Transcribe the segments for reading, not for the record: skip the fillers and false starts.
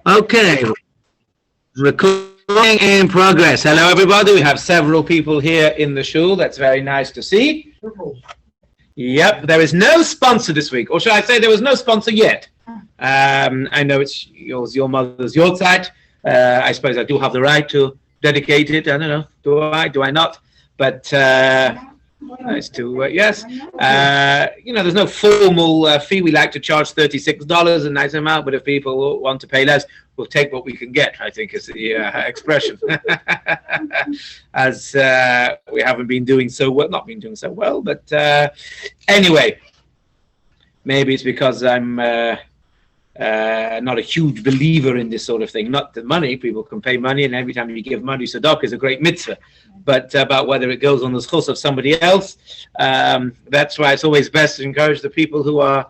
Okay, recording in progress. Hello, everybody. We have several people here in the shul. That's very nice to see. Yep, there is no sponsor this week, or should I say there was no sponsor yet. I know it's your mother's yahrzeit. I suppose I do have the right to dedicate it. I don't know. Do I not? But nice to yes. There's no formal fee. We like to charge $36, a nice amount. But if people want to pay less, we'll take what we can get, I think is the expression. As we haven't been doing so well, not been doing so well. But anyway, maybe it's because I'm not a huge believer in this sort of thing. Not the money. People can pay money, and every time you give money, tzedakah is a great mitzvah. But about whether it goes on the schus of somebody else, that's why it's always best to encourage the people who are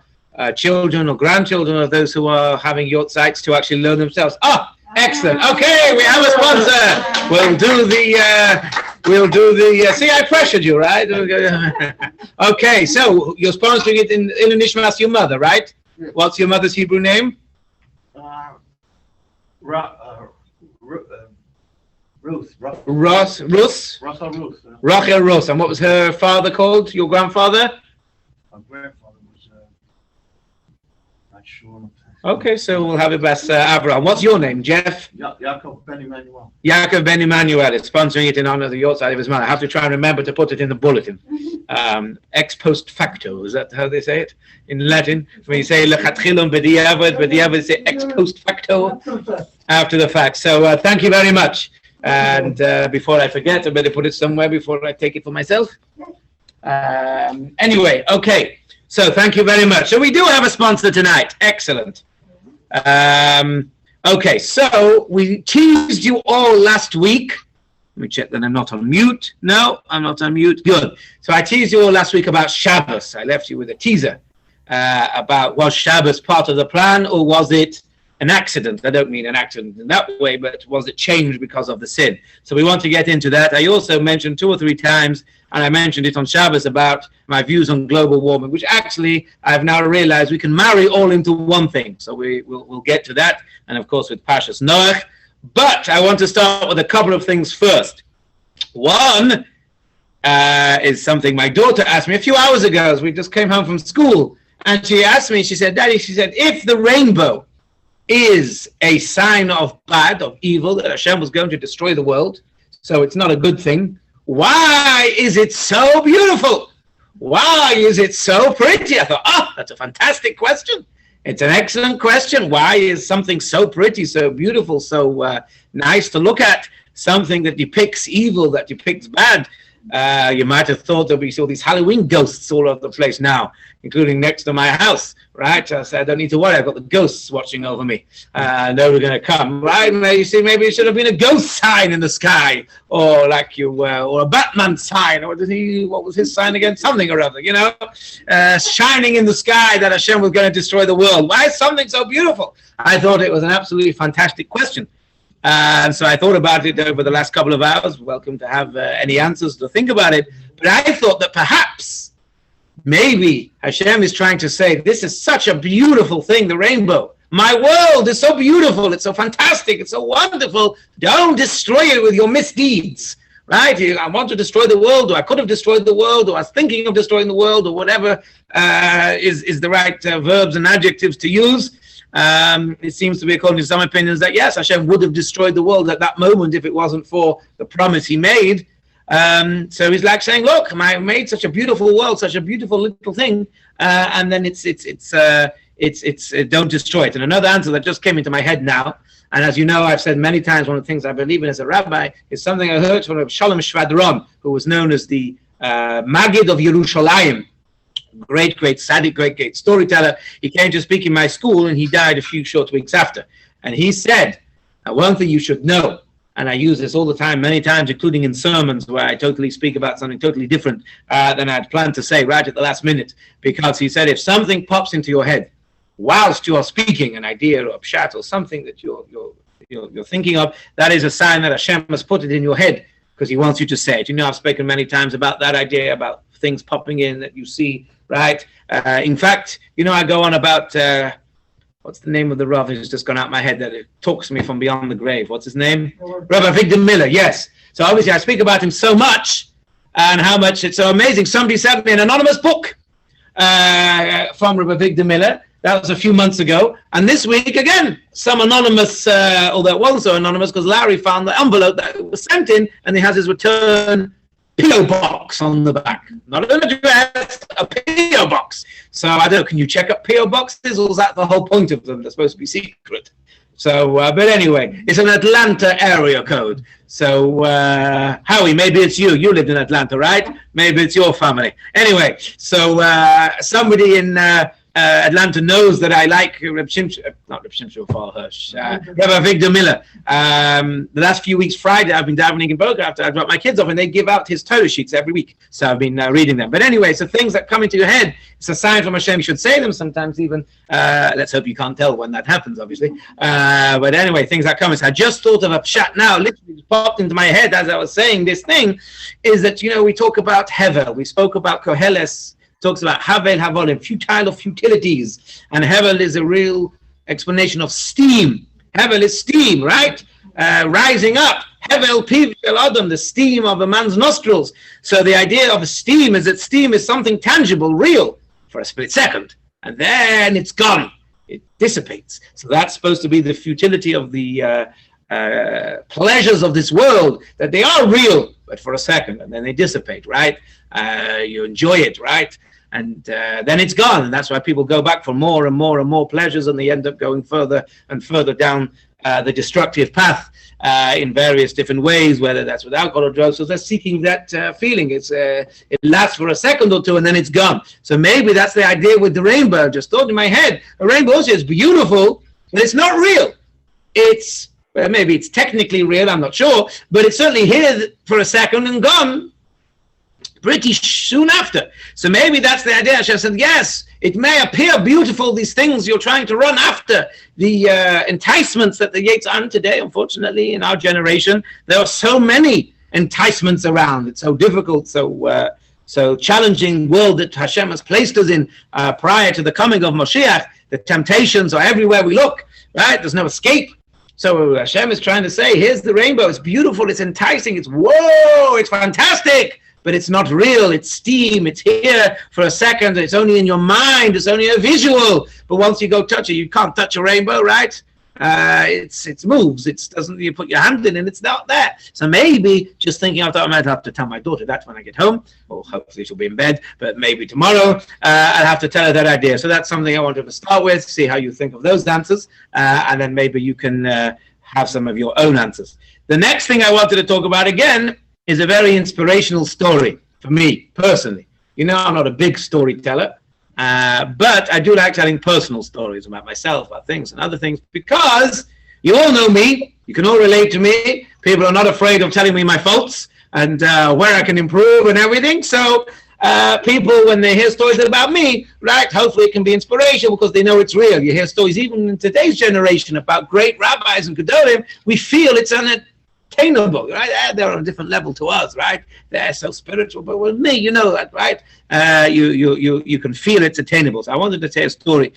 children or grandchildren of those who are having yahrzeits to actually learn themselves. Ah, excellent. Okay, we have a sponsor. We'll do the. See, I pressured you, right? Okay, so you're sponsoring it in Nishmas your mother, right? What's your mother's Hebrew name? Ruth. Rachel Ruth. And what was her father called? Your grandfather? My grandfather was not sure. Okay, so we'll have it best Abraham. What's your name, Jeff? Yaakov Ben Emmanuel. Yaakov Ben Emmanuel is sponsoring it in honor of the yahrzeit of his mother. I have to try and remember to put it in the bulletin. Ex post facto, is that how they say it in Latin? When you say lechatchilon b'diavad, say ex post facto, after the fact. So thank you very much. And before I forget, I better put it somewhere before I take it for myself. Anyway, okay. So thank you very much. So we do have a sponsor tonight. Excellent. Okay, so we teased you all last week. Let me check that I'm not on mute. No, I'm not on mute. Good. So I teased you all last week about Shabbos. I left you with a teaser about was Shabbos part of the plan or was it an accident? I don't mean an accident in that way, but was it changed because of the sin? So we want to get into that. I also mentioned 2 or 3 times, and I mentioned it on Shabbos, about my views on global warming, which actually I've now realized we can marry all into one thing. So we'll get to that, and of course with Pashas Noach. But I want to start with a couple of things first. One is something my daughter asked me a few hours ago as we just came home from school. And she asked me, she said, Daddy, if the rainbow is a sign of bad, of evil, that Hashem was going to destroy the world, so it's not a good thing, why is it so beautiful? Why is it so pretty? I thought, that's a fantastic question. It's an excellent question. Why is something so pretty, so beautiful, so nice to look at? Something that depicts evil, that depicts bad. You might have thought there'll be all these Halloween ghosts all over the place now, including next to my house, right? I said, I don't need to worry. I've got the ghosts watching over me. They're going to come, right? You see, maybe it should have been a ghost sign in the sky, or or a Batman sign, or what was his sign again? Something or other, shining in the sky that Hashem was going to destroy the world. Why is something so beautiful? I thought it was an absolutely fantastic question. And so I thought about it over the last couple of hours. Welcome to have any answers to think about it. But I thought that perhaps, maybe Hashem is trying to say, this is such a beautiful thing, the rainbow. My world is so beautiful. It's so fantastic. It's so wonderful. Don't destroy it with your misdeeds. Right? I want to destroy the world, or I could have destroyed the world, or I was thinking of destroying the world, or whatever is the right verbs and adjectives to use. It seems to be, according to some opinions, that yes, Hashem would have destroyed the world at that moment if it wasn't for the promise he made. So he's like saying, look, I made such a beautiful world, such a beautiful little thing, and then it's don't destroy it. And another answer that just came into my head now, and as you know, I've said many times, one of the things I believe in as a rabbi is something I heard from Shalom Shvadron, who was known as the Maggid of Yerushalayim. Great tzaddik, great storyteller. He came to speak in my school, and he died a few short weeks after. And he said, one thing you should know, and I use this all the time, many times, including in sermons where I totally speak about something totally different than I'd planned to say right at the last minute, because he said, if something pops into your head whilst you are speaking, an idea or a pshat or something that you're thinking of, that is a sign that Hashem has put it in your head because he wants you to say it. I've spoken many times about that idea, about things popping in that you see, right? In fact, I go on about what's the name of the Rav who's just gone out of my head that it talks to me from beyond the grave? What's his name? Rabbi Victor Miller, yes. So obviously I speak about him so much and how much it's so amazing. Somebody sent me an anonymous book from Rabbi Victor Miller. That was a few months ago. And this week, again, some anonymous, although it wasn't so anonymous because Larry found the envelope that it was sent in and he has his return P.O. box on the back. Not an address, a P.O. box. So I don't know, can you check up P.O. boxes or is that the whole point of them? They're supposed to be secret. So, but anyway, it's an Atlanta area code. So, Howie, maybe it's you. You lived in Atlanta, right? Maybe it's your family. Anyway, so somebody in Atlanta knows that I like Reb Shimshon, not Reb Shimshon Hirsch, Rabbi Victor Miller. The last few weeks, Friday, I've been davening in Boca after I dropped my kids off, and they give out his Torah sheets every week. So I've been reading them. But anyway, so things that come into your head, it's a sign from Hashem. You should say them sometimes even. Let's hope you can't tell when that happens, obviously. But anyway, things that come. I just thought of a pshat now, literally just popped into my head as I was saying this thing, is that, we talk about Hevel. We spoke about Koheles. Talks about Havel Havolim, futile of futilities. And Hevel is a real explanation of steam. Hevel is steam, right? Rising up. Hevel Piv El Adam, the steam of a man's nostrils. So the idea of steam is that steam is something tangible, real, for a split second. And then it's gone. It dissipates. So that's supposed to be the futility of the pleasures of this world, that they are real, but for a second, and then they dissipate, right? You enjoy it, right? And then it's gone, and that's why people go back for more and more and more pleasures, and they end up going further and further down the destructive path in various different ways, whether that's with alcohol or drugs. So they're seeking that feeling. It lasts for a second or two, and then it's gone. So maybe that's the idea with the rainbow. I just thought in my head, a rainbow also is beautiful, but it's not real. Maybe it's technically real, I'm not sure, but it's certainly here for a second and gone pretty soon after. So maybe that's the idea. Hashem said, yes, it may appear beautiful, these things you're trying to run after, the enticements that the Yates are today, unfortunately, in our generation. There are so many enticements around. It's so difficult, so challenging world that Hashem has placed us in prior to the coming of Moshiach. The temptations are everywhere we look, right? There's no escape. So Hashem is trying to say, here's the rainbow. It's beautiful. It's enticing. It's whoa. It's fantastic. But it's not real. It's steam. It's here for a second. It's only in your mind. It's only a visual. But once you go touch it, you can't touch a rainbow, right? It moves. It doesn't. You put your hand in, and it's not there. So maybe just thinking, I might have to tell my daughter that when I get home, or hopefully she'll be in bed. But maybe tomorrow I'll have to tell her that idea. So that's something I wanted to start with. See how you think of those answers, and then maybe you can have some of your own answers. The next thing I wanted to talk about again is a very inspirational story for me personally. I'm not a big storyteller. But I do like telling personal stories about myself, about things and other things, because you all know me. You can all relate to me. People are not afraid of telling me my faults and where I can improve and everything. So people, when they hear stories about me, right, hopefully it can be inspirational because they know it's real. You hear stories even in today's generation about great rabbis and gedolim. We feel it's unattainable, right? They're on a different level to us, right? They're so spiritual, but with me, you know that, right? You can feel it's attainable. So I wanted to tell a story,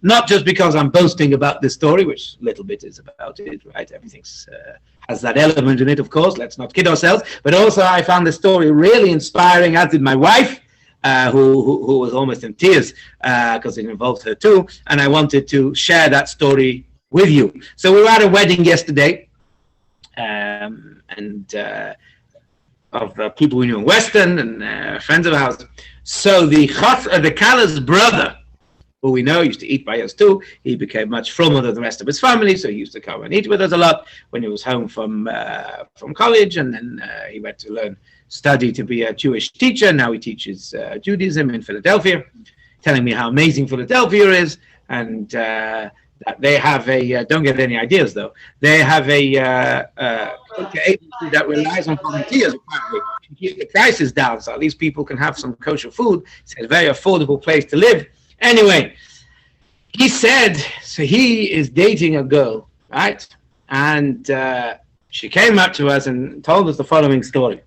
not just because I'm boasting about this story, which a little bit is about it, right? Everything's has that element in it, of course. Let's not kid ourselves. But also, I found the story really inspiring, as did my wife, who was almost in tears because it involved her too. And I wanted to share that story with you. So we were at a wedding yesterday. Of people we knew in Western and friends of ours. So the Kala's brother, who we know used to eat by us too, he became much frommer than the rest of his family, so he used to come and eat with us a lot when he was home from college, and then he went to study to be a Jewish teacher. Now he teaches Judaism in Philadelphia, telling me how amazing Philadelphia is, and they have don't get any ideas though, they have a agency that relies on volunteers apparently to keep the prices down, so at least people can have some kosher food. It's a very affordable place to live. Anyway, he said, so he is dating a girl, right? And she came up to us and told us the following story.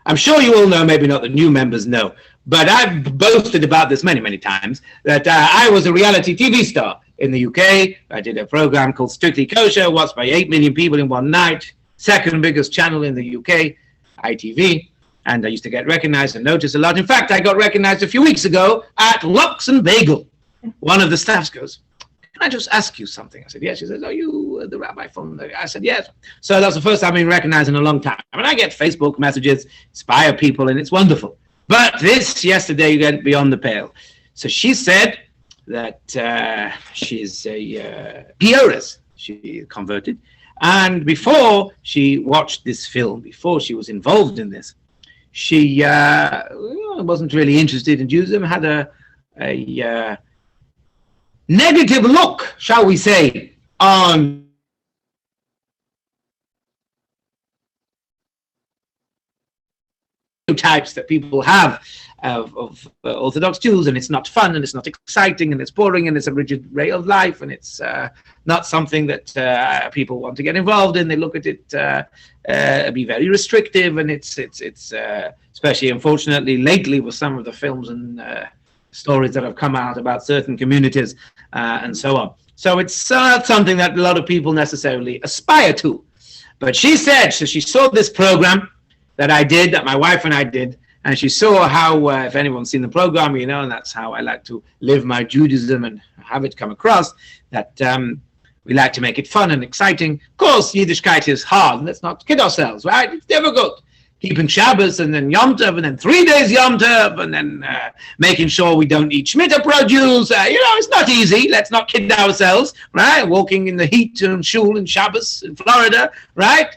I'm sure you all know, maybe not the new members know, But I've boasted about this many, many times, that I was a reality TV star in the UK. I did a program called Strictly Kosher, watched by 8 million people in one night, second biggest channel in the UK, ITV. And I used to get recognized and noticed a lot. In fact, I got recognized a few weeks ago at Lox and Bagel. One of the staffs goes, "Can I just ask you something?" I said, "Yes." She says, "Are you the rabbi from the..." I said, "Yes." So that's the first time I've been recognized in a long time. I mean, I get Facebook messages, inspire people, and it's wonderful. But this yesterday went beyond the pale. So she said that she's a Pioris. She converted. And before she watched this film, before she was involved in this, she wasn't really interested in Judaism, had a negative look, shall we say, on types that people have of Orthodox Jews, and it's not fun, and it's not exciting, and it's boring, and it's a rigid way of life, and it's not something that people want to get involved in. They look at it be very restrictive, and it's especially, unfortunately, lately with some of the films and stories that have come out about certain communities and so on. So it's not something that a lot of people necessarily aspire to. But she said, so she saw this program that I did, that my wife and I did, and she saw how, if anyone's seen the program, you know, and that's how I like to live my Judaism and have it come across, that we like to make it fun and exciting. Of course, Yiddishkeit is hard. Let's not kid ourselves, right? It's difficult. Keeping Shabbos and then Yom Tov and then 3 days Yom Tov and then making sure we don't eat Shemitah produce. It's not easy. Let's not kid ourselves, right? Walking in the heat and shul and Shabbos in Florida, right?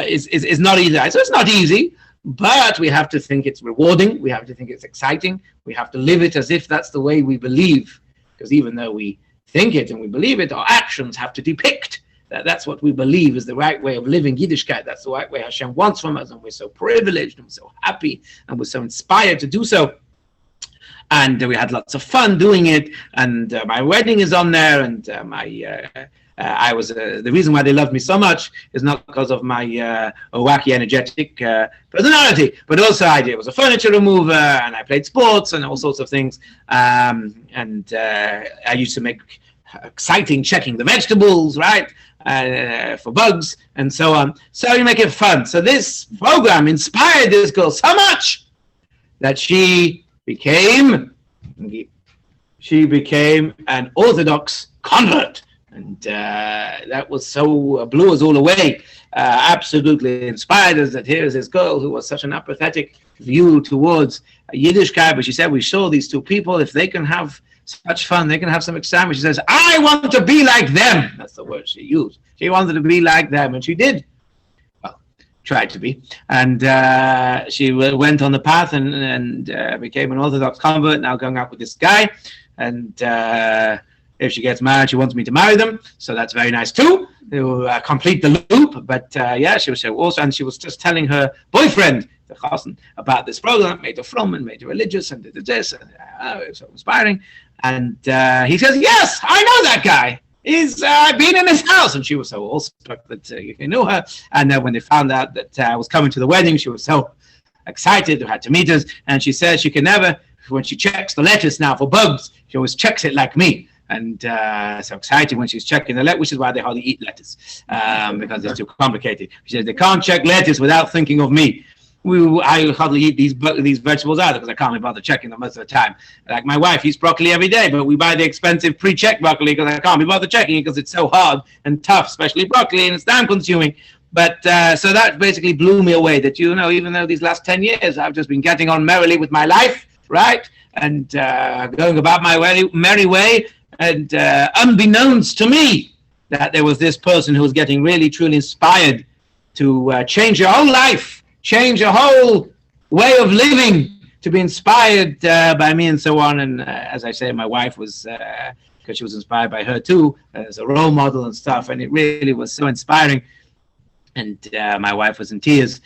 Is not easy. So it's not easy, but we have to think it's rewarding. We have to think it's exciting. We have to live it as if that's the way we believe. Because even though we think it and we believe it, our actions have to depict that's what we believe is the right way of living Yiddishkeit. That's the right way Hashem wants from us, and we're so privileged and we're so happy and we're so inspired to do so. And we had lots of fun doing it. And my wedding is on there, and I was the reason why they loved me so much is not because of my wacky, energetic personality, but also I was a furniture remover, and I played sports and all sorts of things. And I used to make exciting checking the vegetables, right? For bugs and so on. So you make it fun. So this program inspired this girl so much that she became an Orthodox convert. And that was so blew us all away. Absolutely inspired us that here is this girl who was such an apathetic view towards Yiddishkeit. But she said, we saw these two people, if they can have such fun, they can have some excitement. She says, I want to be like them. That's the word she used. She wanted to be like them, and she did. Well, tried to be. And she went on the path and became an Orthodox convert, now going out with this guy. And if she gets married, she wants me to marry them. So that's very nice too, to complete the loop. But she was so awesome. And she was just telling her boyfriend, the chassan, about this program, made her from and made her religious and did this. And it was so inspiring. And he says, yes, I know that guy. He's been in his house. And she was so awestruck that he knew her. And then when they found out that I was coming to the wedding, she was so excited, had to meet us. And she says she can never, when she checks the lettuce now for bugs, she always checks it like me. And so excited when she's checking the lettuce, which is why they hardly eat lettuce, because it's too complicated. She says they can't check lettuce without thinking of me. I hardly eat these vegetables either because I can't be bothered checking them most of the time. Like my wife eats broccoli every day, but we buy the expensive pre-checked broccoli because I can't be bothered checking it because it's so hard and tough, especially broccoli, and it's time-consuming. But so that basically blew me away. That even though these last 10 years I've just been getting on merrily with my life, right, and going about my merry way, and unbeknownst to me, that there was this person who was getting really, truly inspired to change her whole life. Change a whole way of living, to be inspired by me and so on. And as I say, my wife was, because she was inspired by her too, as a role model and stuff. And it really was so inspiring. And my wife was in tears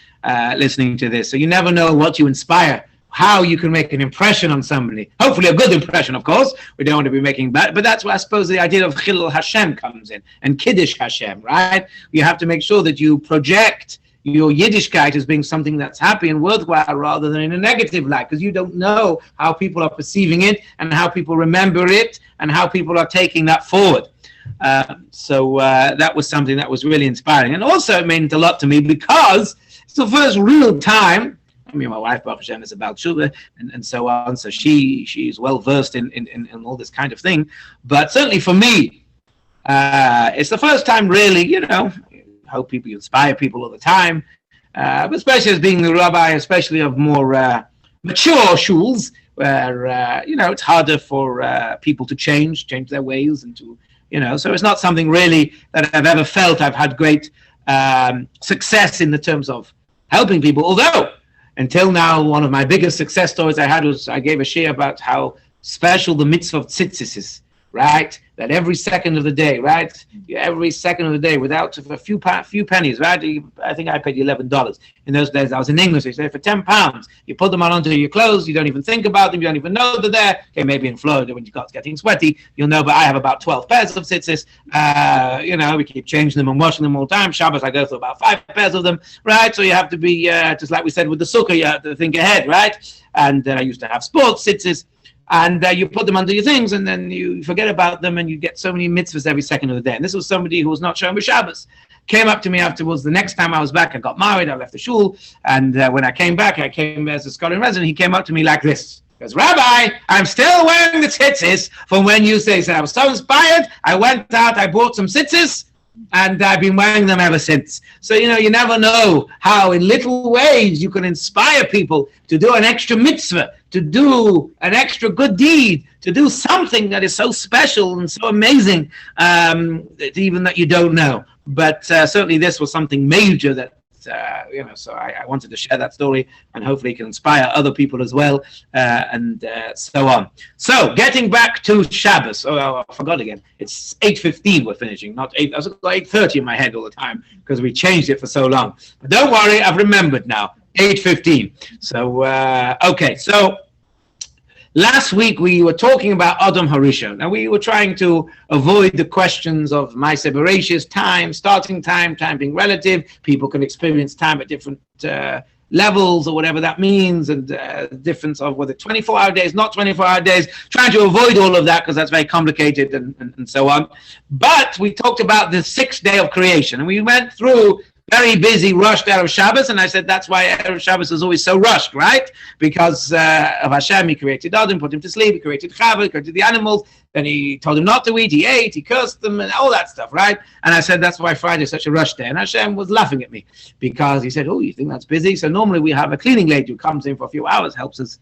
listening to this. So you never know what you inspire, how you can make an impression on somebody. Hopefully a good impression, of course. We don't want to be making bad, but that's where I suppose the idea of Chilul Hashem comes in, and Kiddush Hashem, right? You have to make sure that you project your Yiddishkeit as being something that's happy and worthwhile rather than in a negative light, because you don't know how people are perceiving it and how people remember it and how people are taking that forward. So that was something that was really inspiring. And also it meant a lot to me because it's the first real time. I mean, my wife, Baruch Hashem, is about Shuvah and so on. So she's well versed in all this kind of thing. But certainly for me, it's the first time really, hope people inspire people all the time, but especially as being the rabbi, especially of more mature shuls, where it's harder for people to change their ways and to so it's not something really that I've ever felt I've had great success in the terms of helping people. Although until now, one of my biggest success stories I had was I gave a share about how special the mitzvah of tzitzis is. Right, that every second of the day, right, every second of the day, without a few pennies, right. I think I paid $11 in those days. I was in English. They say for £10, you put them on onto your clothes. You don't even think about them. You don't even know they're there. Okay, maybe in Florida when you got getting sweaty, you'll know. But I have about 12 pairs of tzitzis. We keep changing them and washing them all the time. Shabbos, I go through about 5 pairs of them, right. So you have to be just like we said with the sukkah. You have to think ahead, right. And I used to have sports tzitzis. And you put them under your things, and then you forget about them, and you get so many mitzvahs every second of the day. And this was somebody who was not showing Shabbos. Came up to me afterwards. The next time I was back, I got married. I left the shul, and when I came back, I came as a scholar in resident. He came up to me like this. He goes, Rabbi, I'm still wearing the tzitzis from when you say. He said, I was so inspired. I went out, I bought some tzitzis, and I've been wearing them ever since. So, you never know how in little ways you can inspire people to do an extra mitzvah, to do an extra good deed, to do something that is so special and so amazing, even that you don't know. But certainly this was something major that, so I wanted to share that story and hopefully it can inspire other people as well, and so on. So getting back to Shabbos. Oh, I forgot again. It's 8:15 we're finishing, not 8. I was 8:30 in my head all the time because we changed it for so long. But don't worry, I've remembered now. 8:15. So, okay. So last week we were talking about Adam Harishon, and we were trying to avoid the questions of Ma'aseh Bereshis, time, starting time being relative. People can experience time at different levels or whatever that means, and the difference of whether 24-hour days, not 24-hour days, trying to avoid all of that because that's very complicated and so on. But we talked about the 6th day of creation, and we went through very busy, rushed Erev Shabbos, and I said that's why Erev Shabbos is always so rushed, right? Because of Hashem, he created Adam, put him to sleep, he created Chava, he created the animals, then he told him not to eat, he ate, he cursed them, and all that stuff, right? And I said that's why Friday is such a rush day, and Hashem was laughing at me, because he said, oh, you think that's busy? So normally we have a cleaning lady who comes in for a few hours, helps us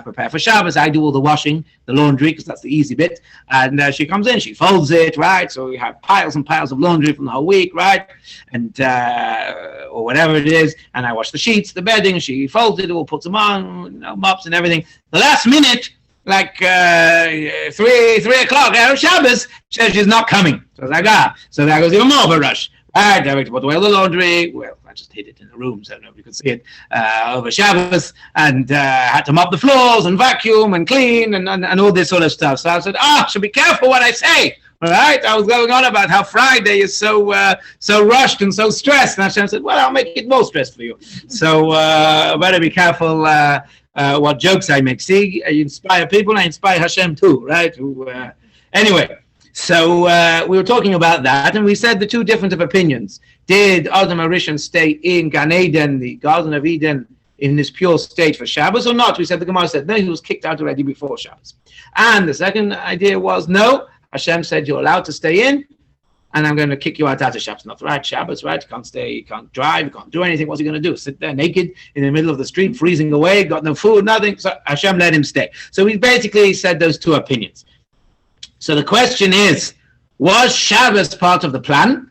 prepare for Shabbos. I do all the washing, the laundry, because that's the easy bit, and she comes in, she folds it, right? So we have piles and piles of laundry from the whole week, right? And or whatever it is, and I wash the sheets, the bedding, she folds it, all puts them on, mops and everything. The last minute, like 3 o'clock, Erev Shabbos, she's not coming. So I was like, so that goes even more of a rush. I had to put away the laundry. Well, I just hid it in the room so nobody could see it over Shabbos, and had to mop the floors and vacuum and clean and all this sort of stuff. So I said, should be careful what I say. All right, I was going on about how Friday is so rushed and so stressed, and Hashem said, well, I'll make it more stressed for you. So better be careful what jokes I make. See, I inspire people, I inspire Hashem too, right? Anyway, so we were talking about that, and we said the two different of opinions. Did Adam Harishon stay in Gan Eden, the Garden of Eden, in this pure state for Shabbos or not? We said the Gemara said no, he was kicked out already before Shabbos. And the second idea was no. Hashem said, you're allowed to stay in, and I'm going to kick you out after Shabbos. Not right, Shabbos, right? You can't stay, you can't drive, you can't do anything. What's he going to do? Sit there naked in the middle of the street, freezing away, got no food, nothing. So Hashem let him stay. So we basically said those two opinions. So the question is, was Shabbos part of the plan?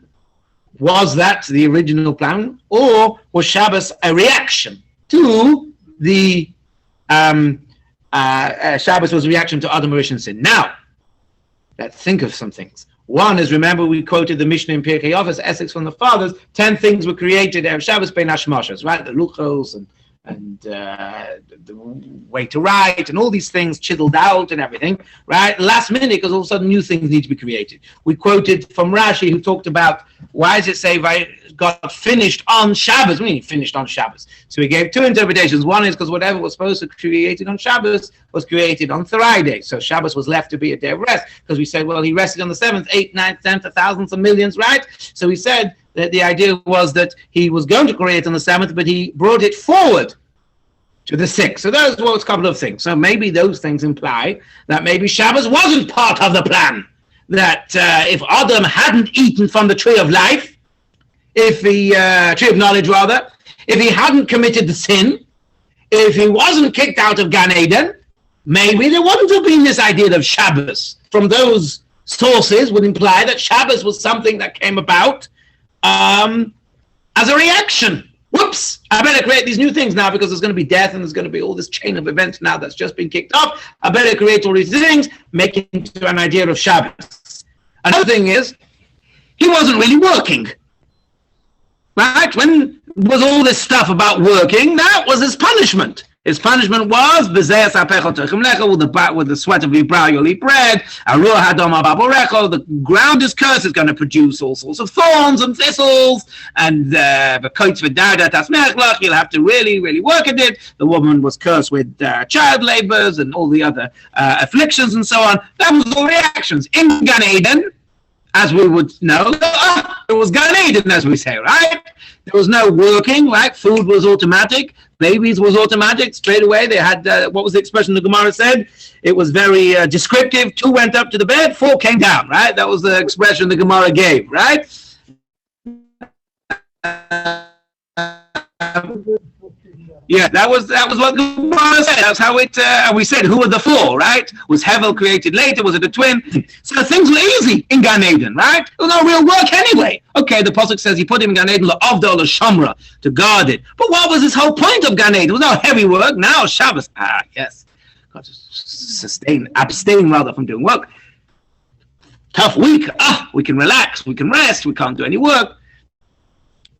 Was that the original plan? Or was Shabbos a reaction to the, Shabbos was a reaction to Adam Harishon's sin? Now, let's think of some things. One is, remember we quoted the Mishnah in Pirkei Avos, Essex from the Fathers, 10 things were created Erev Shabbos Bein Hashmashos, right? The luchos and the way to write and all these things chiseled out and everything, right? Last minute, because all of a sudden new things need to be created. We quoted from Rashi, who talked about, why does it say got finished on Shabbos. We mean finished on Shabbos. So he gave two interpretations. One is because whatever was supposed to be created on Shabbos was created on Friday. So Shabbos was left to be a day of rest. Because we said, well, he rested on the 7th, 8th, 9th, 10th, thousands of millions, right? So he said that the idea was that he was going to create on the 7th, but he brought it forward to the 6th. So those were a couple of things. So maybe those things imply that maybe Shabbos wasn't part of the plan. That if Adam hadn't eaten from the tree of life, if the tree of knowledge rather, if he hadn't committed the sin, if he wasn't kicked out of Gan Eden, maybe there wouldn't have been this idea of Shabbos. From those sources would imply that Shabbos was something that came about as a reaction. Whoops, I better create these new things now because there's going to be death and there's going to be all this chain of events now that's just been kicked off. I better create all these things, make it into an idea of Shabbos. Another thing is, he wasn't really working. Right? When was all this stuff about working? That was his punishment. His punishment was with the sweat of your brow you'll eat bread. The ground is cursed. It's going to produce all sorts of thorns and thistles, and you'll have to really, really work at it. The woman was cursed with child labors and all the other afflictions and so on. That was all reactions. In Gan Eden, as we would know, it was Gan Eden, as we say, right? There was no working, right? Food was automatic. Babies was automatic. Straight away, they had, what was the expression the Gemara said? It was very descriptive. 2 went up to the bed, 4 came down, right? That was the expression the Gemara gave, right? Yeah, that was what the Gemara said. That's how it, we said, who were the 4, right? Was Hevel created later? Was it a twin? So things were easy in Gan Eden, right? There was no real work anyway. Okay, the Pasuk says he put him in Gan Eden, L'Avda L'Shamra, to guard it. But what was this whole point of Gan Eden? There was no heavy work. Now Shabbos, yes. Got to abstain rather from doing work. Tough week. We can relax, we can rest, we can't do any work.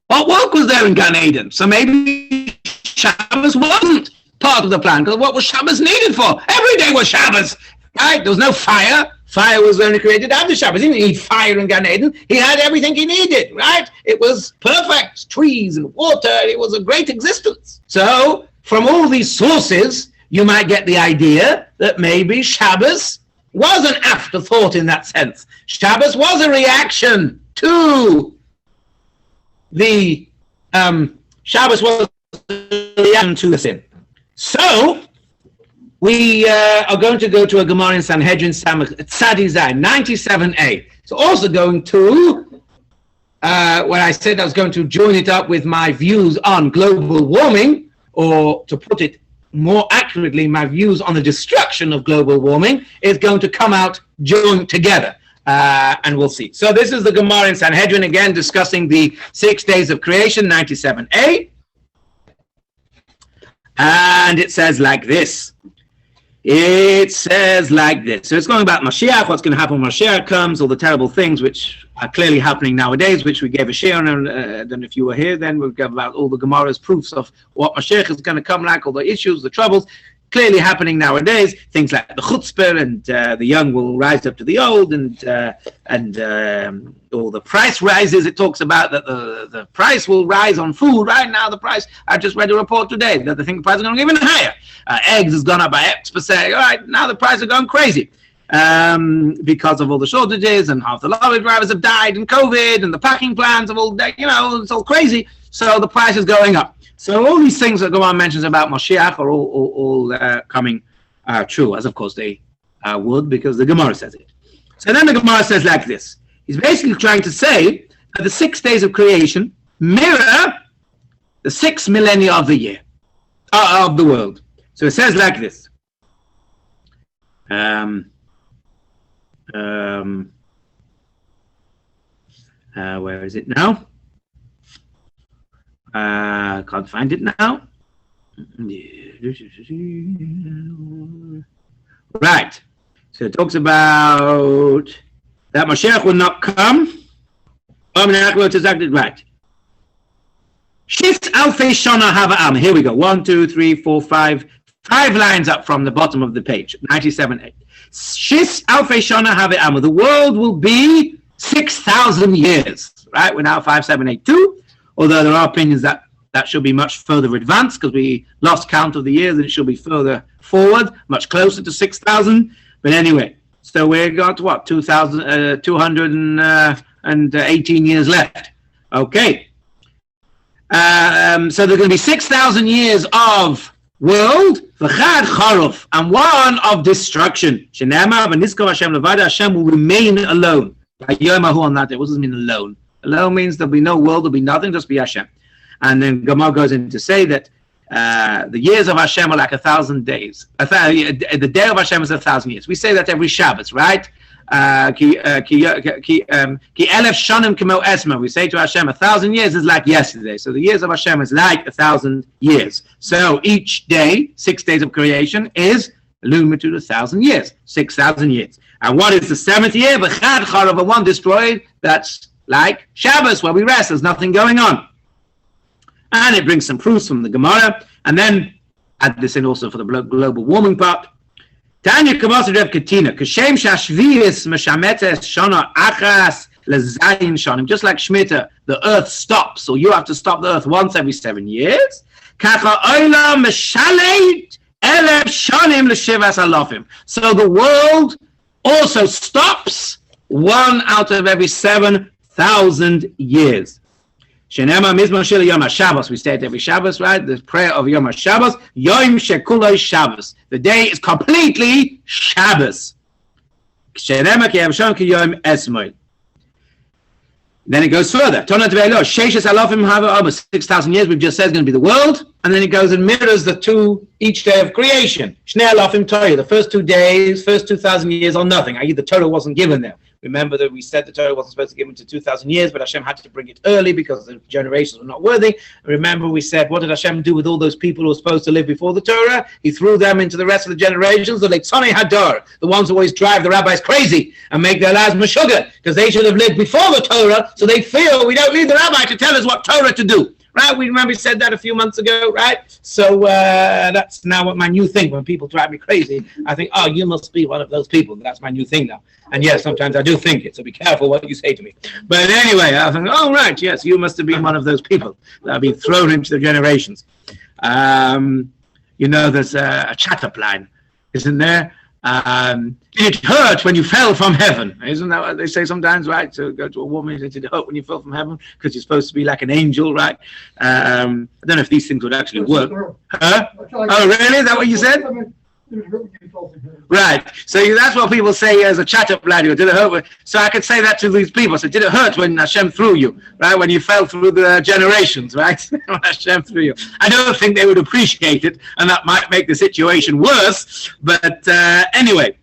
What work was there in Gan Eden? So maybe Shabbos wasn't part of the plan, because what was Shabbos needed for? Every day was Shabbos, right? There was no fire. Fire was only created after Shabbos. He didn't need fire in Gan Eden. He had everything he needed, right? It was perfect. Trees and water. It was a great existence. So from all these sources, you might get the idea that maybe Shabbos was an afterthought in that sense. Shabbos was a reaction to the Shabbos was a reaction to the sin. So we are going to go to a Gemara in Sanhedrin Tzadi Zayin 97a. So also going to when I said I was going to join it up with my views on global warming, or to put it more accurately, my views on the destruction of global warming, is going to come out joined together. And we'll see. So this is the Gemara in Sanhedrin, again discussing the 6 days of creation, 97a. And it says like this. It says like this. So it's going about Mashiach, what's going to happen when Mashiach comes, all the terrible things which are clearly happening nowadays, which we gave a share on. And then if you were here, then we'll give about all the Gemara's proofs of what Mashiach is going to come like, all the issues, the troubles, clearly happening nowadays. Things like the chutzpah, and the young will rise up to the old, and all the price rises. It talks about that the price will rise on food. Right now, the price, I just read a report today that they think the price is going to go even higher. Eggs has gone up by X%. All right, now the price is going crazy because of all the shortages, and half the lorry drivers have died in COVID, and the packing plants have all, it's all crazy. So the price is going up. So all these things that Gemara mentions about Mashiach are all coming true, as of course they would, because the Gemara says it. So then the Gemara says like this. He's basically trying to say that the 6 days of creation mirror the 6 millennia of the year, of the world. So it says like this. Where is it now? Can't find it now. Right. So it talks about that Mashiach will not come. Right. Shis alfei shana hava am. Here we go. 1, 2, 3, 4, 5. 5 lines up from the bottom of the page. 97a. Shis alfei shana hava am. The world will be 6,000 years. Right. We're now 5782. although there are opinions that should be much further advanced because we lost count of the years and it should be further forward, much closer to 6,000. But anyway, so we've got what, 218 years left. Okay. So there's going to be 6,000 years of world, and one of destruction. Hashem will remain alone. On that day. What does it mean alone? Alone means there'll be no world, there'll be nothing, just be Hashem. And then Gemara goes in to say that the years of Hashem are like 1,000 days. The day of Hashem is 1,000 years. We say that every Shabbat, right? We say to Hashem, 1,000 years is like yesterday. So the years of Hashem is like 1,000 years. So each day, 6 days of creation, is illuminated to 1,000 years, 6,000 years. And what is the seventh year? The one destroyed. That's like Shabbos, where we rest. There's nothing going on. And it brings some proofs from the Gemara. And then add this in also for the global warming part. Tanya Kabasa Rev Katina, Kashem Shashvius Meshametes Shana Achas Lezayin Shanim. Just like Shemitah, the earth stops, so you have to stop the earth once every 7 years. Kacha Oila Meshaleit Elef Shanim Leshivas Alofim. So the world also stops 1 out of every 7,000 years. Shenema Mizmor Shel Yom HaShabbos. We say it every Shabbos, right? The prayer of Yom HaShabbos. Yom Shekuloi Shabbos. The day is completely Shabbos. Shenema Ki Yavshon Ki Yom Esmoi. Then it goes further. 6,000 years, we've just said, is going to be the world. And then it goes and mirrors each day of creation. Shnei Alofim Torah. The first 2 days, first 2,000 years are nothing. I.e., the Torah wasn't given there. Remember that we said the Torah wasn't supposed to give them to 2,000 years, but Hashem had to bring it early because the generations were not worthy. Remember we said, what did Hashem do with all those people who were supposed to live before the Torah? He threw them into the rest of the generations, the Leitzonei Hadar, the ones who always drive the rabbis crazy and make their lives meshuggah, because they should have lived before the Torah, so they feel we don't need the rabbi to tell us what Torah to do. Right? We remember we said that a few months ago, right? So that's now what my new thing. When people drive me crazy, I think, oh, you must be one of those people. That's my new thing now. And yes, sometimes I do think it, so be careful what you say to me. But anyway, I think, oh, right, yes, you must have been one of those people that have been thrown into the generations. There's a chat-up line, isn't there? It hurt when you fell from heaven. Isn't that what they say sometimes, right? So go to a woman and say, it hurt when you fell from heaven because you're supposed to be like an angel, right? I don't know if these things would actually work. Huh? Oh, really? Is that what you said? Right. So that's what people say as a chat-up line. Did it hurt? So I could say that to these people. So did it hurt when Hashem threw you, right? When you fell through the generations, right? When Hashem threw you. I don't think they would appreciate it, and that might make the situation worse. But anyway,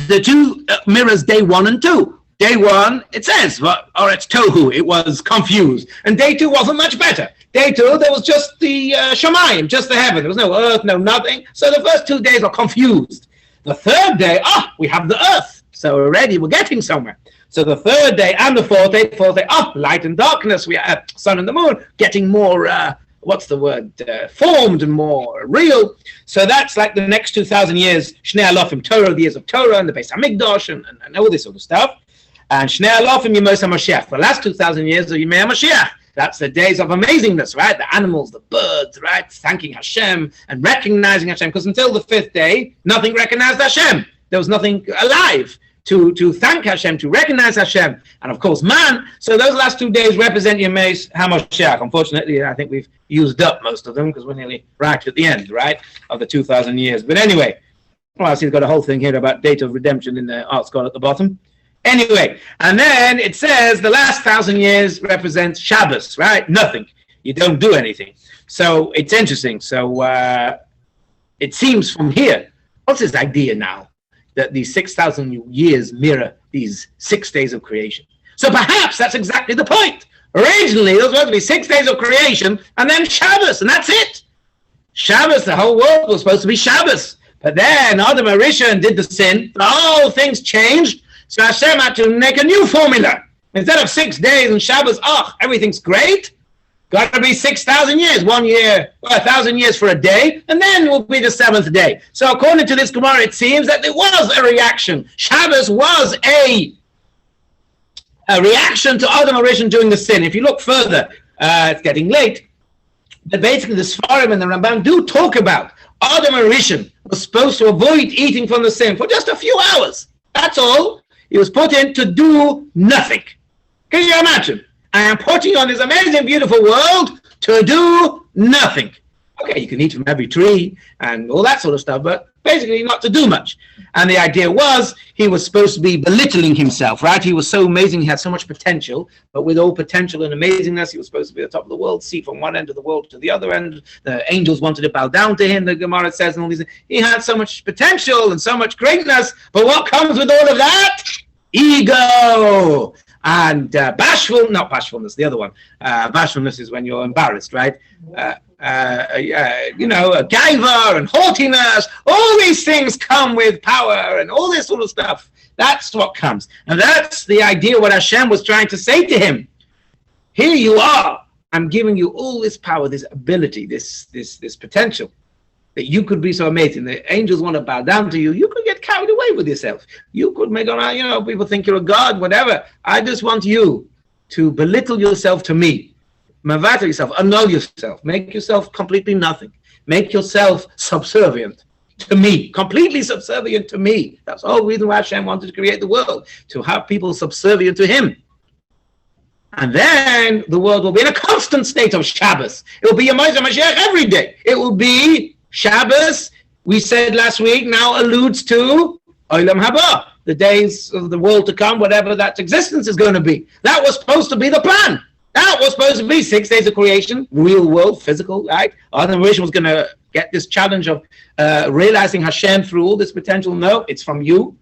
the two mirrors day 1 and 2. Day 1, it says, or it's tohu, it was confused. And day 2 wasn't much better. Day 2, there was just the shamayim, just the heaven. There was no earth, no nothing. So the first 2 days are confused. The third day, we have the earth. So already we're getting somewhere. So the third day and the fourth day, light and darkness. We have sun and the moon getting more, formed and more real. So that's like the next 2,000 years, Shnei Alofim Torah, the years of Torah, and the Beis HaMikdash, and all this sort of stuff. And Shnei Alofim Yemos HaMashiach, the last 2,000 years of Yemei HaMashiach. That's the days of amazingness, right? The animals, the birds, right? Thanking Hashem and recognizing Hashem. Because until the 5th day, nothing recognized Hashem. There was nothing alive to thank Hashem, to recognize Hashem. And of course, man. So those last 2 days represent Yemei HaMashiach. Unfortunately, I think we've used up most of them because we're nearly right at the end, right? Of the 2,000 years. But anyway, I see he's got a whole thing here about date of redemption in the art scroll at the bottom. Anyway, and then it says the last 1,000 years represents Shabbos, right? Nothing. You don't do anything. So it's interesting. So it seems from here, what's this idea now? That these 6,000 years mirror these 6 days of creation. So perhaps that's exactly the point. Originally, there was supposed to be 6 days of creation and then Shabbos, and that's it. Shabbos, the whole world was supposed to be Shabbos. But then Adam Arishan did the sin. The whole thing's changed. So Hashem had to make a new formula. Instead of 6 days and Shabbos, everything's great. Got to be 6,000 years. 1 year, 1,000 years for a day, and then will be the 7th day. So according to this Gemara, it seems that there was a reaction. Shabbos was a reaction to Adam Arishan doing the sin. If you look further, It's getting late. But basically, the Sfarim and the Ramban do talk about Adam and Rishon was supposed to avoid eating from the sin for just a few hours. That's all. He was put in to do nothing. Can you imagine? I am putting you on this amazing, beautiful world to do nothing. Okay, you can eat from every tree and all that sort of stuff, but basically not to do much. And the idea was he was supposed to be belittling himself, right? He was so amazing, he had so much potential, but with all potential and amazingness, he was supposed to be at the top of the world, see from one end of the world to the other end. The angels wanted to bow down to him, the Gemara says, and all these things. He had so much potential and so much greatness, but what comes with all of that? Ego! And bashfulness, the other one. Bashfulness is when you're embarrassed, right? Gaiva and haughtiness, all these things come with power and all this sort of stuff. That's what comes. And that's the idea what Hashem was trying to say to him. Here you are. I'm giving you all this power, this ability, this potential. That you could be so amazing. The angels want to bow down to you. You could get carried away with yourself. You could make on, people think you're a god, whatever. I just want you to belittle yourself to me. Mavata yourself, annul yourself, make yourself completely nothing. Make yourself subservient to me, completely subservient to me. That's the whole reason why Hashem wanted to create the world, to have people subservient to him. And then the world will be in a constant state of Shabbos. It will be a Moshe Mashiach every day. It will be Shabbos, we said last week, now alludes to Olam Haba, the days of the world to come, whatever that existence is going to be. That was supposed to be the plan. That was supposed to be 6 days of creation, real world, physical, right? Adam Rishon was going to get this challenge of realizing Hashem through all this potential. No, it's from you,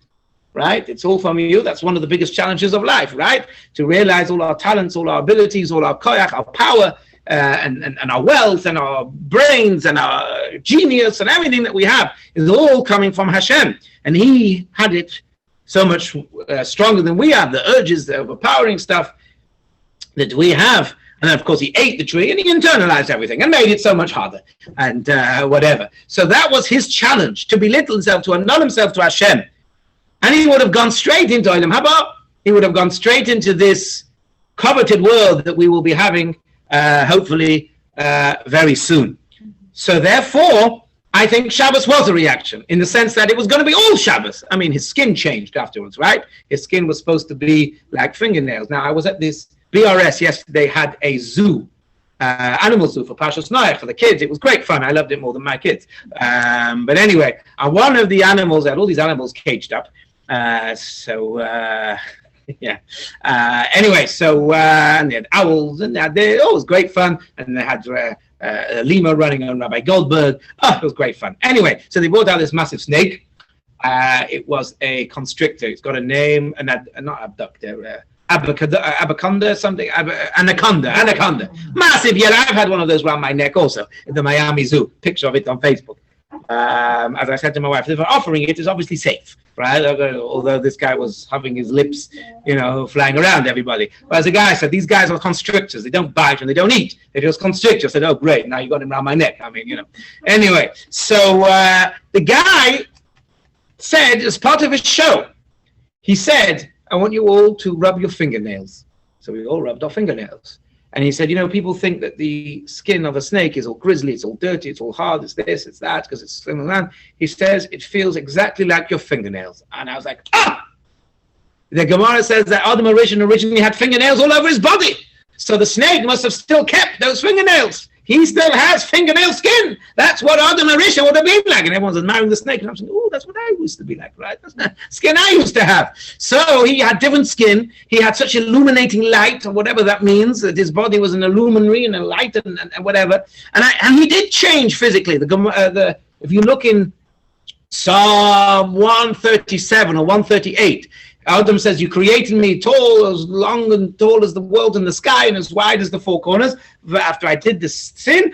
right? It's all from you. That's one of the biggest challenges of life, right? To realize all our talents, all our abilities, all our koyach, our power, and our wealth and our brains and our genius and everything that we have is all coming from Hashem. And he had it so much stronger than we have, the urges, the overpowering stuff that we have. And then, of course, he ate the tree and he internalized everything and made it so much harder and whatever. So that was his challenge, to belittle himself, to annul himself to Hashem. And he would have gone straight into Olam Haba. He would have gone straight into this coveted world that we will be having hopefully very soon. So therefore, I think Shabbos was a reaction in the sense that it was going to be all Shabbos. I mean, his skin changed afterwards, right? His skin was supposed to be like fingernails. Now, I was at this BRS yesterday, had a zoo, animal zoo for Pashas Noach for the kids. It was great fun. I loved it more than my kids. But anyway, one of the animals, had all these animals caged up. Yeah. Anyway, so and they had owls, and it was great fun. And they had Lima running on Rabbi Goldberg. Oh, it was great fun. Anyway, so they brought out this massive snake. It was a constrictor. It's got a name, not abductor. Anaconda, something. Anaconda. Massive yellow. I've had one of those around my neck also in the Miami Zoo. Picture of it on Facebook. As I said to my wife, if they're offering it, it's obviously safe, right? Although this guy was having his lips, flying around everybody. But as the guy said, these guys are constrictors. They don't bite and they don't eat. They're just constrictors. I said, oh, great. Now you got him around my neck. I mean, Anyway, so the guy said, as part of his show, he said, I want you all to rub your fingernails. So we all rubbed our fingernails. And he said, people think that the skin of a snake is all grizzly, it's all dirty, it's all hard, it's this, it's that, because it's slim and that. He says, it feels exactly like your fingernails. And I was like, The Gemara says that Adam originally had fingernails all over his body. So the snake must have still kept those fingernails. He still has fingernail skin. That's what Adam Arisha would have been like. And everyone's admiring the snake. And I'm saying, that's what I used to be like, right? That's the skin I used to have. So he had different skin. He had such illuminating light, or whatever that means, that his body was an illuminary and a light and whatever. And he did change physically. If you look in Psalm 137 or 138, Adam says, you created me tall, as long and tall as the world and the sky, and as wide as the four corners. After I did this sin,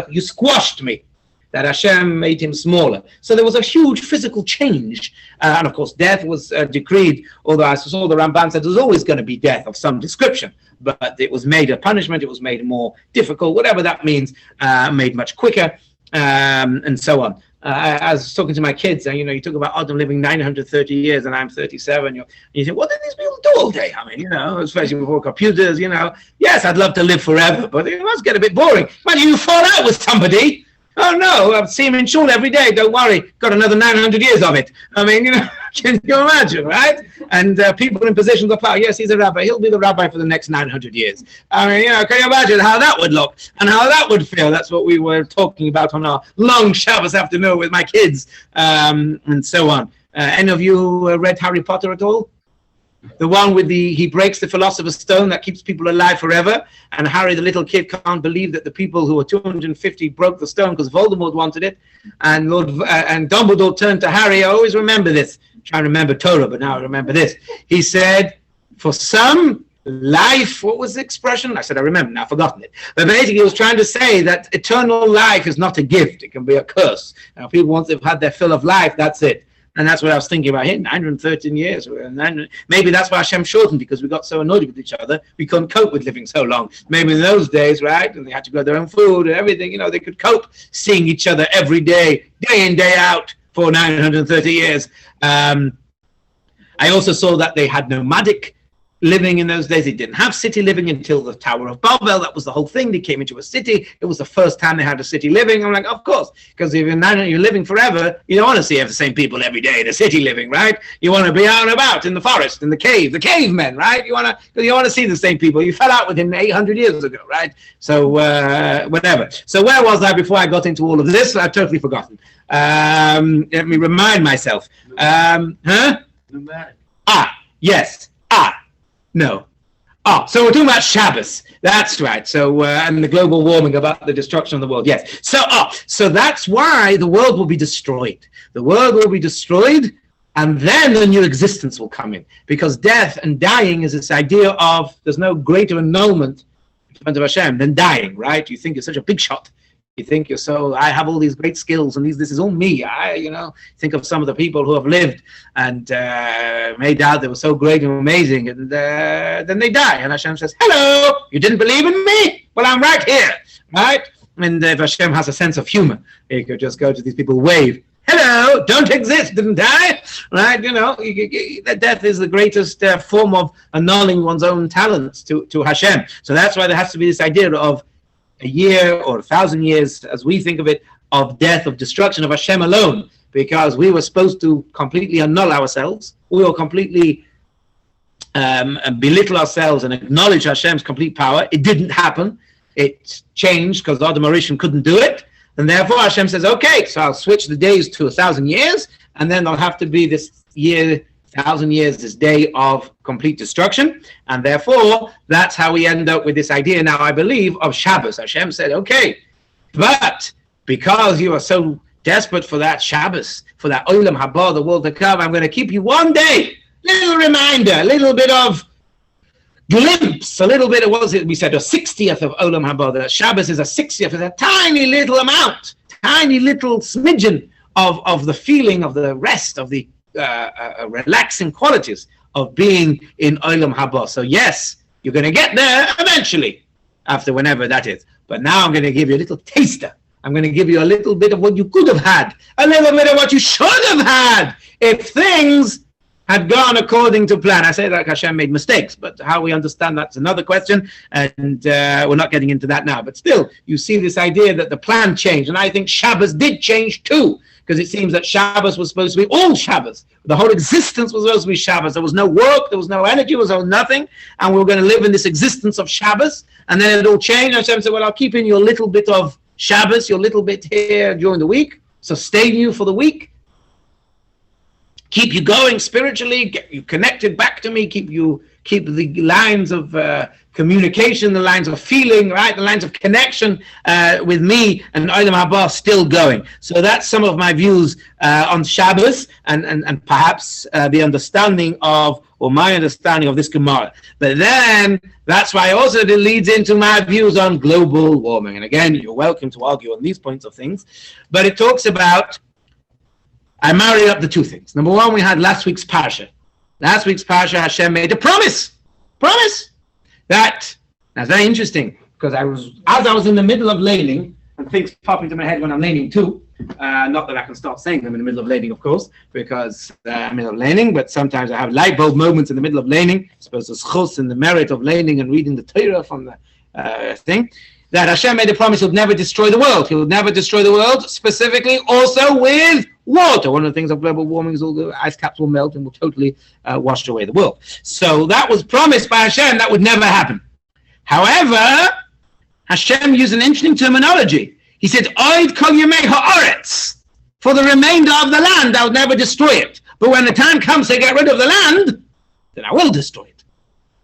you squashed me. That Hashem made him smaller. So there was a huge physical change. And of course, death was decreed, although I saw the Ramban said there's always going to be death of some description. But it was made a punishment, it was made more difficult, whatever that means, made much quicker, and so on. I was talking to my kids, and you talk about Adam living 930 years, and I'm 37. You think, what did these people do all day? I mean, especially before computers. Yes, I'd love to live forever, but it must get a bit boring. Imagine you fall out with somebody. Oh no, I see him in shul every day. Don't worry, got another 900 years of it. I mean, can you imagine, right? And people in positions of power. Yes, he's a rabbi. He'll be the rabbi for the next 900 years. I mean, can you imagine how that would look and how that would feel? That's what we were talking about on our long Shabbos afternoon with my kids, and so on. Any of you read Harry Potter at all? The one with he breaks the philosopher's stone that keeps people alive forever, and Harry, the little kid, can't believe that the people who were 250 broke the stone because Voldemort wanted it, and and Dumbledore turned to Harry. I always remember this. I'm trying to remember Torah, but now I remember this. He said, for some, life, what was the expression? I said, I remember, now I've forgotten it. But basically, he was trying to say that eternal life is not a gift. It can be a curse. Now, people, once they've had their fill of life, that's it. And that's what I was thinking about here, 913 years. Maybe that's why Hashem shortened, because we got so annoyed with each other. We couldn't cope with living so long. Maybe in those days, right, and they had to grow their own food and everything, they could cope seeing each other every day in, day out, for 930 years. I also saw that they had nomadic living in those days. They didn't have city living until the Tower of Babel. That was the whole thing. They came into a city. It was the first time they had a city living. I'm like, of course, because if you're living forever, you don't want to see the same people every day in a city living, right? You want to be out and about in the forest, in the cavemen, right? You want to see the same people. You fell out with him 800 years ago, right? So whatever. So where was I before I got into all of this? I've totally forgotten. Let me remind myself. Yes. No. So we're talking about Shabbos. That's right. So, and the global warming, about the destruction of the world. Yes. So that's why the world will be destroyed. The world will be destroyed, and then a new existence will come in. Because death and dying is this idea of there's no greater annulment in front of Hashem than dying, right? You think you're such a big shot. You think you're I have all these great skills, and this is all me. Think of some of the people who have lived and made out they were so great and amazing, and then they die. And Hashem says, hello, you didn't believe in me? Well, I'm right here, right? And if Hashem has a sense of humor, he could just go to these people, wave, hello, don't exist, didn't I? Right? That death is the greatest form of annulling one's own talents to Hashem. So that's why there has to be this idea of a year or 1,000 years, as we think of it, of death, of destruction of Hashem alone, because we were supposed to completely annul ourselves. We will completely belittle ourselves and acknowledge Hashem's complete power. It didn't happen. It changed because Adam Arishan couldn't do it. And therefore Hashem says, okay, so I'll switch the days to 1,000 years, and then there'll have to be this year, 1,000 years, this day of complete destruction. And therefore, that's how we end up with this idea now, I believe, of Shabbos. Hashem said, okay, but because you are so desperate for that Shabbos, for that Olam Haba, the world to come, I'm going to keep you one day, little reminder, a little bit of glimpse, a little bit of, what was it we said, a 60th of Olam Haba. The Shabbos is a 60th, it's a tiny little amount, tiny little smidgen of the feeling of the rest, of the relaxing qualities of being in Olam Haba. So yes, you're going to get there eventually, after whenever that is. But now I'm going to give you a little taster. I'm going to give you a little bit of what you could have had, a little bit of what you should have had, if things had gone according to plan. I say that Hashem made mistakes, but how we understand that's another question, and we're not getting into that now. But still, you see this idea that the plan changed, and I think Shabbos did change too, because it seems that Shabbos was supposed to be all Shabbos. The whole existence was supposed to be Shabbos. There was no work, there was no energy, there was no nothing, and we were going to live in this existence of Shabbos, and then it all changed. Hashem said, well, I'll keep in your little bit of Shabbos, your little bit here during the week, sustain you for the week, keep you going spiritually, get you connected back to me, keep the lines of communication, the lines of feeling, right, the lines of connection with me and Olam Haba still going. So that's some of my views on Shabbos and perhaps the understanding of, or my understanding of this Gemara. But then that's why also it leads into my views on global warming. And again, you're welcome to argue on these points of things. But it talks about, I married up the two things. Number one, we had last week's Parsha. Last week's Parsha, Hashem made a promise that, that's very interesting, because as I was in the middle of laying, and things pop into my head when I'm laning too. Not that I can start saying them in the middle of laning, of course, because I'm in the middle of laning, but sometimes I have light bulb moments in the middle of laning. I suppose there's chus in the merit of laning and reading the Torah from the thing. That Hashem made a promise He would never destroy the world. He would never destroy the world, specifically also with water. One of the things of global warming is all the ice caps will melt and will totally wash away the world. So that was promised by Hashem. That would never happen. However, Hashem used an interesting terminology. He said, Oid kol yemei ha'aretz. For the remainder of the land, I would never destroy it. But when the time comes to get rid of the land, then I will destroy it.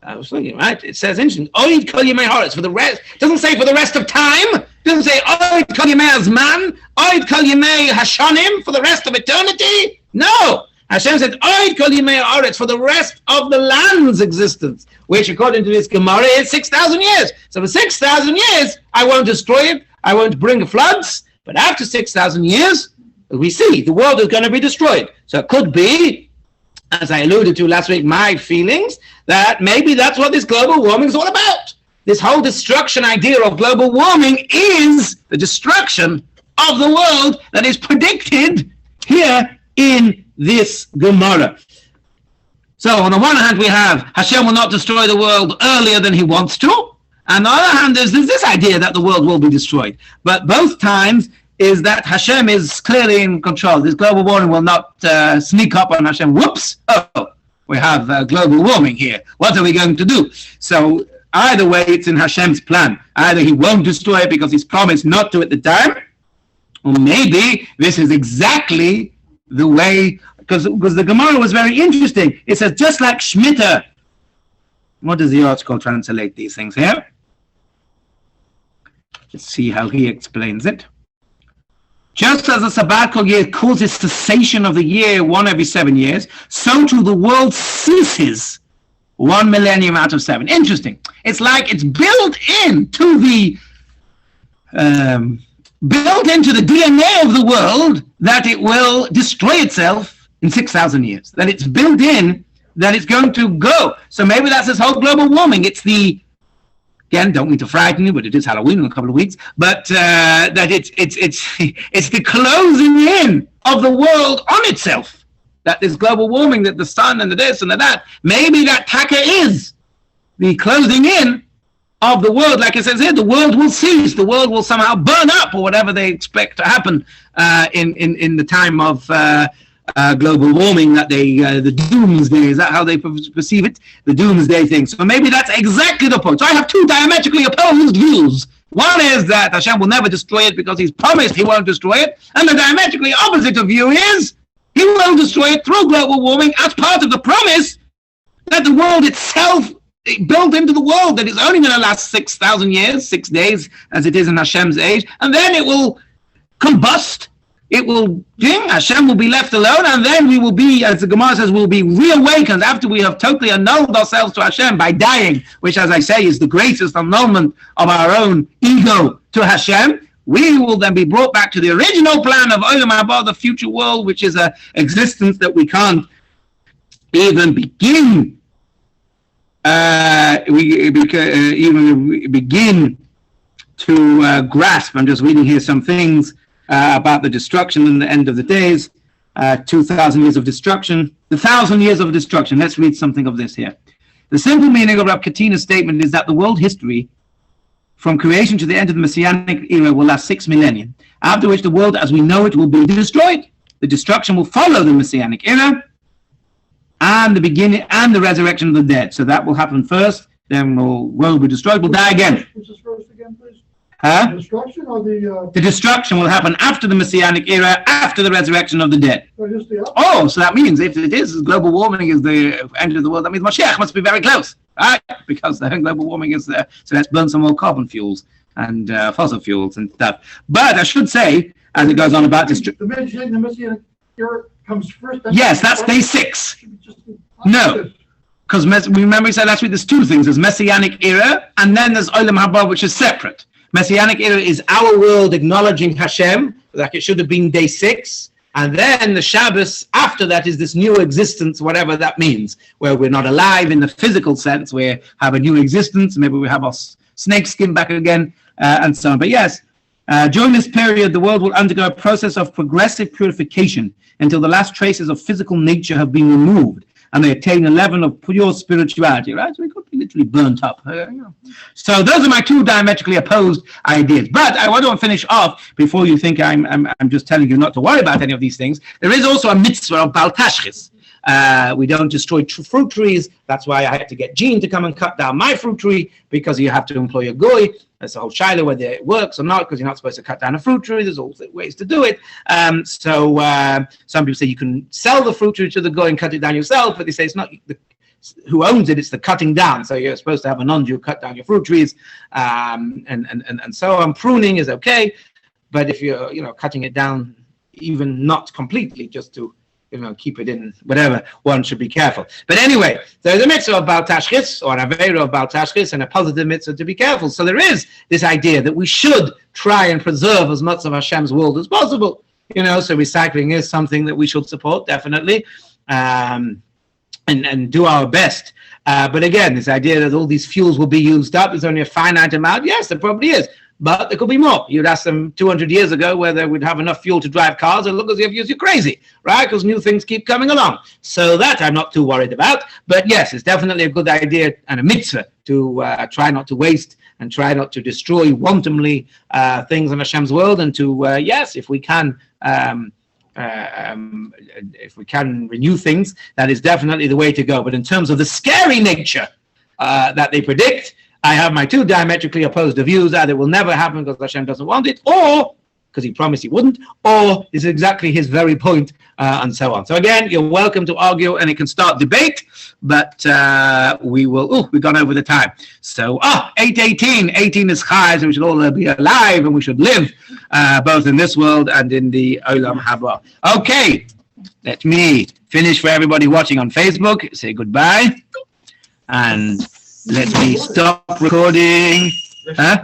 I was thinking, right? It says interesting. Oid kol yemei ha'aretz. For the rest, it doesn't say for the rest of time. It doesn't say Oid kol yemei azman. Oid kol yemei hashanim. For the rest of eternity. No. Hashem said, Oid kol yemei ha'aretz. For the rest of the land's existence. Which according to this Gemara is 6,000 years. So for 6,000 years, I won't destroy it. I won't bring floods. But after 6,000 years, we see the world is going to be destroyed. So it could be, as I alluded to last week, my feelings, that maybe that's what this global warming is all about. This whole destruction idea of global warming is the destruction of the world that is predicted here in this Gemara. So on the one hand, we have Hashem will not destroy the world earlier than He wants to. And on the other hand, there's this idea that the world will be destroyed. But both times is that Hashem is clearly in control. This global warming will not sneak up on Hashem. Whoops! Oh, we have global warming here. What are we going to do? So either way, it's in Hashem's plan. Either He won't destroy it because He's promised not to at the time, or maybe this is exactly the way, because the Gemara was very interesting. It says, just like Shemitah. What does the article translate these things here? Let's see how he explains it. Just as a sabbatical year causes cessation of the year one every 7 years, so too the world ceases 1 millennium out of 7. Interesting. It's like it's built into the DNA of the world that it will destroy itself in 6,000 years. That it's built in that it's going to go. So maybe that's this whole global warming. It's the, again, don't mean to frighten you, but it is Halloween in a couple of weeks. But that it's the closing in of the world on itself. That this global warming, that the sun and the this and the that, maybe that taka is the closing in of the world. Like it says here, the world will cease. The world will somehow burn up, or whatever they expect to happen in the time of global warming, that the Doomsday, is that how they perceive it? The Doomsday thing. So maybe that's exactly the point. So I have two diametrically opposed views. One is that Hashem will never destroy it because He's promised He won't destroy it. And the diametrically opposite of view is He will destroy it through global warming as part of the promise that the world itself built into the world, that is only going to last 6,000 years, 6 days, as it is in Hashem's age, and then it will combust. It will, Hashem will be left alone, and then we will be, as the Gemara says, we'll be reawakened after we have totally annulled ourselves to Hashem by dying, which, as I say, is the greatest annulment of our own ego to Hashem. We will then be brought back to the original plan of Olam Haba, the future world, which is an existence that we can't even begin to grasp. I'm just reading here some things about the destruction and the end of the days. 2,000 years of destruction. The 1,000 years of destruction. Let's read something of this here. The simple meaning of Rabbi Katina's statement is that the world history from creation to the end of the Messianic era will last 6 millennia, after which the world as we know it will be destroyed. The destruction will follow the Messianic era and the beginning and the resurrection of the dead. So that will happen first, then the world will be destroyed, we'll die again. What's this first again, please? Huh? The destruction or the... The destruction will happen after the Messianic era, after the resurrection of the dead. Just the Oh, so that means if it is global warming is the end of the world, that means Mashiach must be very close, right? Because the global warming is there. So let's burn some more carbon fuels and fossil fuels and stuff. But I should say, as it goes on about the Messianic era comes first. Yes, that's day 6. No. Because remember we said last week there's two things. There's Messianic era, and then there's Olam Haba, which is separate. Messianic era is our world acknowledging Hashem, like it should have been day 6. And then the Shabbos after that is this new existence, whatever that means, where we're not alive in the physical sense, we have a new existence, maybe we have our snake skin back again, and so on. But yes, During this period, the world will undergo a process of progressive purification until the last traces of physical nature have been removed and they attain a level of pure spirituality, right? So we could be literally burnt up. So those are my two diametrically opposed ideas. But I want to finish off before you think I'm just telling you not to worry about any of these things. There is also a mitzvah of Bal Tashchis. We don't destroy fruit trees. That's why I had to get Gene to come and cut down my fruit tree, because you have to employ a goy. That's the whole shiloh, whether it works or not, because you're not supposed to cut down a fruit tree. There's all ways to do it. So some people say you can sell the fruit tree to the goy and cut it down yourself, but they say it's not who owns it, it's the cutting down. So you're supposed to have a non-Jew cut down your fruit trees, and so on. Pruning is okay, but if you're cutting it down, even not completely, just to keep it in whatever, one should be careful. But anyway, there's a mitzvah of Bal Tashchis, or an avera of Bal Tashchis, and a positive mitzvah to be careful. So there is this idea that we should try and preserve as much of Hashem's world as possible. So recycling is something that we should support, definitely, and do our best. But again, this idea that all these fuels will be used up, there's only a finite amount. Yes, there probably is. But there could be more. You'd ask them 200 years ago whether we'd have enough fuel to drive cars, and look as if you're crazy, right? Because new things keep coming along. So that I'm not too worried about. But yes, it's definitely a good idea and a mitzvah to try not to waste and try not to destroy wantonly things in Hashem's world, and to, yes, if we can renew things, that is definitely the way to go. But in terms of the scary nature that they predict, I have my two diametrically opposed views. Either it will never happen because Hashem doesn't want it, or because he promised he wouldn't, or is exactly his very point, and so on. So again, you're welcome to argue, and it can start debate, but we've gone over the time. So 8:18, 18 is chai, so we should all be alive, and we should live both in this world and in the Olam Haba. Okay, let me finish for everybody watching on Facebook. Say goodbye, and let me stop recording. Huh?